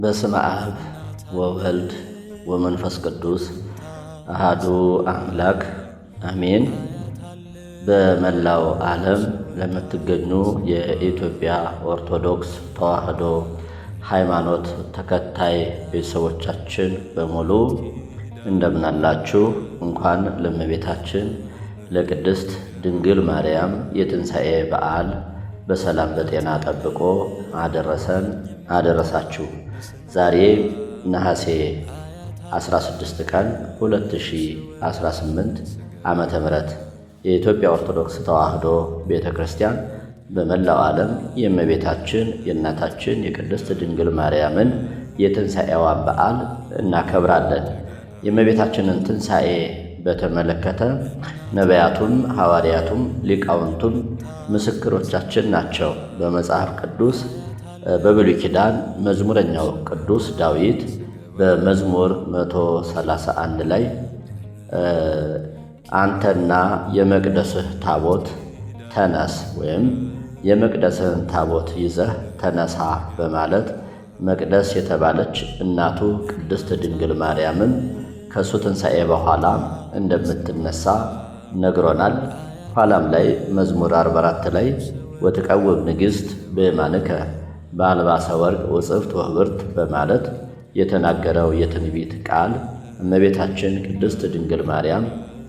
በስመ አብ ወወልድ ወመንፈስ ቅዱስ አሃዱ አምላክ አሜን። በመላው ዓለም ለምትገኙ የኢትዮጵያ ኦርቶዶክስ ተዋሕዶ ሃይማኖት ተከታይ ቤተሰቦቻችን በሙሉ እንደምን አላችሁ? እንኳን ለእመቤታችን ለቅድስት ድንግል ማርያም የትንሣኤ በዓል በሰላም በጤና ጠብቆ አደረሰን አደረሳችሁ። ዛሬ ነሐሴ 16 ቀን 2018 ዓመተ ምህረት የኢትዮጵያ ኦርቶዶክስ ተዋሕዶ ቤተ ክርስቲያን በመላው ዓለም የእመቤታችን የእናታችን የቅድስት ድንግል ማርያምን የትንሣኤዋን በዓል እናከብራለን። የእመቤታችንን ትንሣኤ በተመለከተ ነቢያቱም ሐዋርያቱም ሊቃውንቱም ምስክሮቻችን ናቸው። በመጽሐፍ ቅዱስ በብሉይ ኪዳን መዝሙረኛው ቅዱስ ዳዊት በመዝሙር 131 ላይ አንተና የመቅደስህ ታቦት ተነስ ወይም የመቅደስህን ታቦት ይዘህ ተነሳ በማለት መቅደስ የተባለች እናቱ ቅድስት ድንግል ማርያምን ከእሱ ትንሣኤ በኋላ እንደምትነሳ ነግሮናል። ኋላም ላይ መዝሙር 44 ላይ ወትቀውም ንግሥት በየማንከ በአልባሰ ወርቅ ወጽፍት ወኅብርት በማለት የተናገረው የትንቢት ቃል እመቤታችን ቅድስት ድንግል ማርያም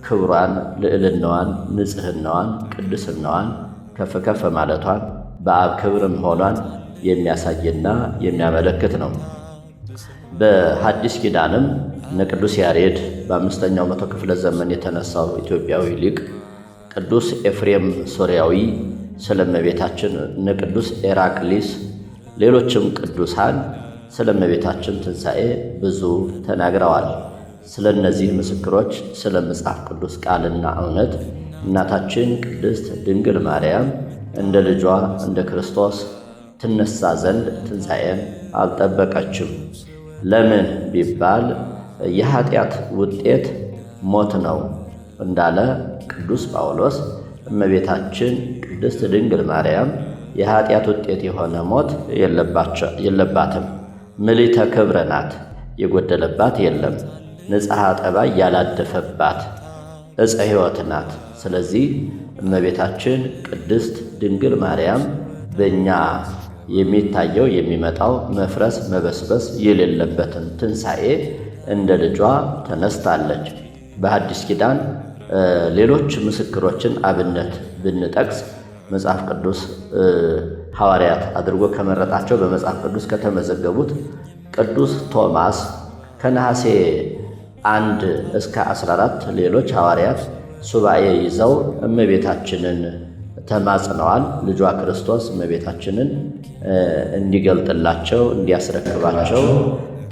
ክብሯን፣ ልዕልናዋን፣ ንጽሕናዋን፣ ቅድስናዋን ከፍ ከፍ ማለቷን በአብ ክብር መሆኗን የሚያሳይና የሚያመለክት ነው። በሐዲስ ኪዳንም ቅዱስ ያሬድ በአምስተኛው መቶ ክፍለ ዘመን የተነሳው ኢትዮጵያዊ ሊቅ ቅዱስ ኤፍሬም ሶርያዊ ስለ እመቤታችን ቅዱስ ኤራቅሊስ ሌሎችም ቅዱሳን ስለ እመቤታችን ትንሣኤ ብዙ ተናግረዋል። ስለ እነዚህ ምስክሮች ስለ መጽሐፍ ቅዱስ ቃልና እውነት እናታችን ቅድስት ድንግል ማርያም እንደ ልጇ እንደ ክርስቶስ ትነሳ ዘንድ ትንሣኤን አልጠበቀችም። ለምን ቢባል የኃጢአት ውጤት ሞት ነው እንዳለ ቅዱስ ጳውሎስ እመቤታችን ቅድስት ድንግል ማርያም የኃጢአት ውጤት የሆነ ሞት የለባትም። ምልዕተ ክብር ናት፣ የጎደለባት የለም። ንጽሐ ጠባይ ያላደፈባት ዕፀ ሕይወት ናት። ስለዚህ እመቤታችን ቅድስት ድንግል ማርያም በእኛ የሚታየው የሚመጣው መፍረስ መበስበስ የሌለበትን ትንሣኤ እንደ ልጇ ተነስታለች። በሐዲስ ኪዳን ሌሎች ምስክሮችን አብነት ብንጠቅስ መጽሐፍ ቅዱስ ሐዋርያት አድርጎ ከመረጣቸው በመጽሐፍ ቅዱስ ከተመዘገቡት ቅዱስ ቶማስ ከነሐሴ 1 እስከ 14 ሌሎች ሐዋርያት ሱባኤ ይዘው እመቤታችንን ተማጽነዋል። ልጇ ክርስቶስ እመቤታችንን እንዲገልጥላቸው እንዲያስረክባቸው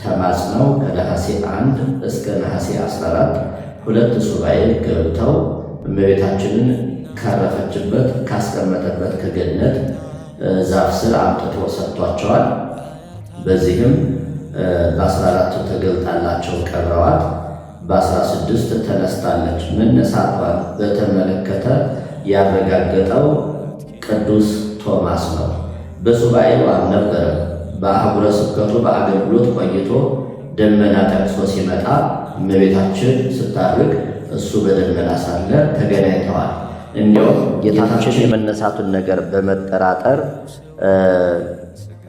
ተማጽነው ከነሐሴ 1 እስከ ነሐሴ 14 ሁለት ሱባኤ ገብተው እመቤታችንን ካረፈችበት ካስቀመጠበት ከገነት ዛፍ ስር አምጥቶ ሰጥቷቸዋል። በዚህም በ14 ተገልጣላቸው ቀብረዋት፣ በ16 ተነስታለች። መነሳቷን በተመለከተ ያረጋገጠው ቅዱስ ቶማስ ነው። በሱባኤው አልነበረም። በአህጉረ ስብከቱ በአገልግሎት ቆይቶ ደመና ጠቅሶ ሲመጣ እመቤታችን ስታርቅ እሱ በደመና ሳለ ተገናኝተዋል። እንዲያውም ጌታችን የመነሳቱን ነገር በመጠራጠር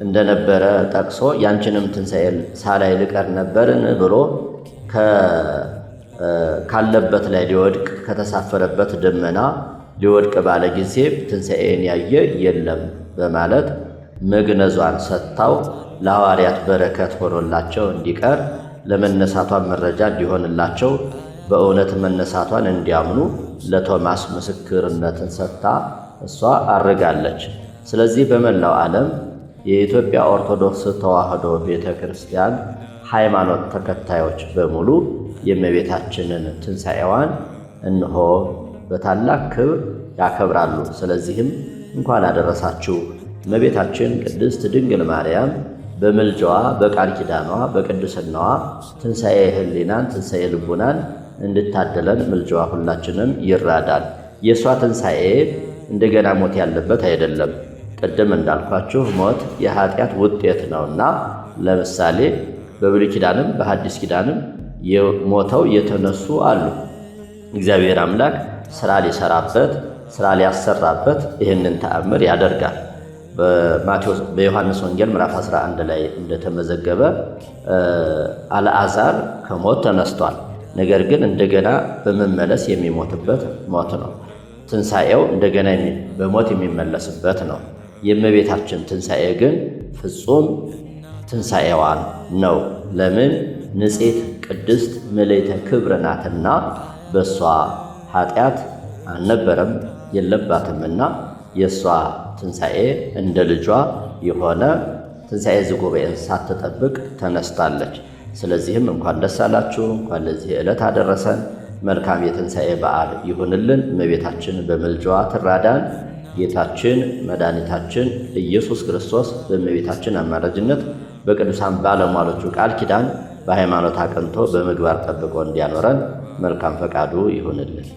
እንደነበረ ጠቅሶ ያንቺንም ትንሣኤ ሳላይ ልቀር ነበርን ብሎ ካለበት ላይ ሊወድቅ ከተሳፈረበት ደመና ሊወድቅ ባለ ጊዜ ትንሣኤን ያየ የለም በማለት መግነዟን ሰጥታው ለሐዋርያት በረከት ሆኖላቸው እንዲቀር ለመነሳቷን መረጃ እንዲሆንላቸው በእውነት መነሳቷን እንዲያምኑ ለቶማስ ምስክርነትን ሰጥታ እሷ አርጋለች። ስለዚህ በመላው ዓለም የኢትዮጵያ ኦርቶዶክስ ተዋሕዶ ቤተ ክርስቲያን ሃይማኖት ተከታዮች በሙሉ የእመቤታችንን ትንሣኤዋን እንሆ በታላቅ ክብር ያከብራሉ። ስለዚህም እንኳን አደረሳችሁ። እመቤታችን ቅድስት ድንግል ማርያም በምልጃዋ በቃል ኪዳኗ በቅድስናዋ ትንሣኤ ሕሊናን ትንሣኤ ልቡናን እንድታደለን ምልጃዋ ሁላችንም ይራዳል። የእሷ ትንሣኤ እንደገና ሞት ያለበት አይደለም። ቅድም እንዳልኳችሁ ሞት የኃጢአት ውጤት ነውና ለምሳሌ በብሉይ ኪዳንም በሐዲስ ኪዳንም የሞተው የተነሱ አሉ። እግዚአብሔር አምላክ ስራ ሊሰራበት ስራ ሊያሰራበት ይህንን ተአምር ያደርጋል። በዮሐንስ ወንጌል ምዕራፍ 11 ላይ እንደተመዘገበ አልዓዛር ከሞት ተነስቷል። ነገር ግን እንደገና በመመለስ የሚሞትበት ሞት ነው። ትንሣኤው እንደገና በሞት የሚመለስበት ነው። የእመቤታችን ትንሣኤ ግን ፍጹም ትንሣኤዋን ነው። ለምን? ንጽሕት ቅድስት ምልዕተ ክብር ናትና በእሷ ኃጢአት አልነበረም የለባትምና የእሷ ትንሣኤ እንደ ልጇ የሆነ ትንሣኤ ዘጉባኤን ሳትጠብቅ ተነስታለች። ስለዚህም እንኳን ደስ አላችሁ፣ እንኳን ለዚህ ዕለት አደረሰን። መልካም የትንሣኤ በዓል ይሁንልን። እመቤታችን በምልጃዋ ትራዳን። ጌታችን መድኃኒታችን ኢየሱስ ክርስቶስ በእመቤታችን አማላጅነት በቅዱሳን ባለሟሎቹ ቃል ኪዳን በሃይማኖት አቅንቶ በምግባር ጠብቆ እንዲያኖረን መልካም ፈቃዱ ይሁንልን።